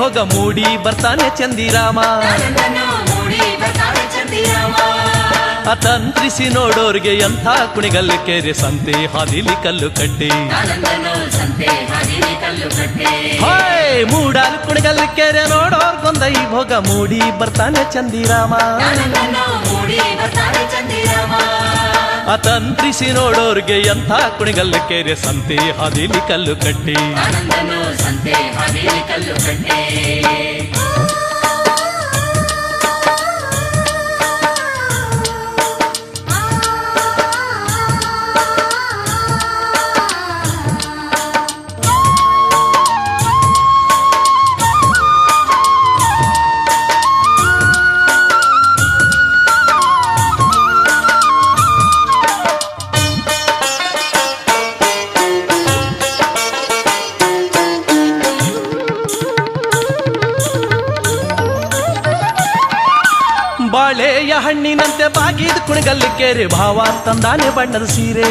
ಭೋಗ ಮೂಡಿ ಬರ್ತಾನೆ ಚಂದಿರಾಮ ಅತಂತ್ರಿಸಿ ನೋಡೋರ್ಗೆ ಎಂಥ ಕುಣಿಗಲ್ಲು ಕೆರೆ ಸಂತೆ ಹಾದಿಲಿ ಕಲ್ಲು ಕಟ್ಟಿ ಹಾಯ್ ಮೂಡಾಲು ಕುಣಿಗಲ್ಲು ಕೆರೆ ನೋಡೋರ್ಗೊಂದ ಈ ಭೋಗ ಮೂಡಿ ಬರ್ತಾನೆ ಚಂದಿರಾಮ ಅತಂತ್ರಿಸಿ ನೋಡೋರ್ಗೆ ಎಂಥ ಕುಣಿಗಲ್ಲು ಕೆರೆ ಸಂತೆ ಹಾದಿಲಿ ಕಲ್ಲು ಕಟ್ಟಿ ಬಾಳೆಯ ಹಣ್ಣಿನಂತೆ ಬಾಗಿದ ಕುಣಿಗಲ್ಲು ಕೆರೆ ಭಾವ ತಂದಾನೆ ಬಣ್ಣದ ಸೀರೆ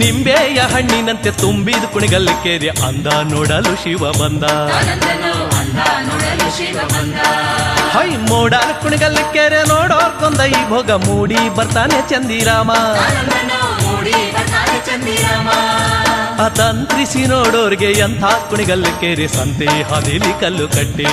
ನಿಂಬೆಯ ಹಣ್ಣಿನಂತೆ ತುಂಬಿದ ಕುಣಿಗಲ್ಲು ಕೆರೆ ಅಂದ ನೋಡಲು ಶಿವ ಬಂದ ಹೈ ಮೋಡಾಲು ಕುಣಿಗಲ್ಲು ಕೆರೆ ನೋಡೋರ್ಕೊಂದ ಈ ಭೋಗ ಮೂಡಿ ಬರ್ತಾನೆ ಚಂದಿರಾಮ ಅತಂತ್ರಿಸಿ ನೋಡೋರ್ಗೆ ಎಂಥ ಕುಣಿಗಲ್ಲು ಕೆರೆ ಸಂತೆ ಹಾದಿಲಿ ಕಲ್ಲು ಕಟ್ಟಿ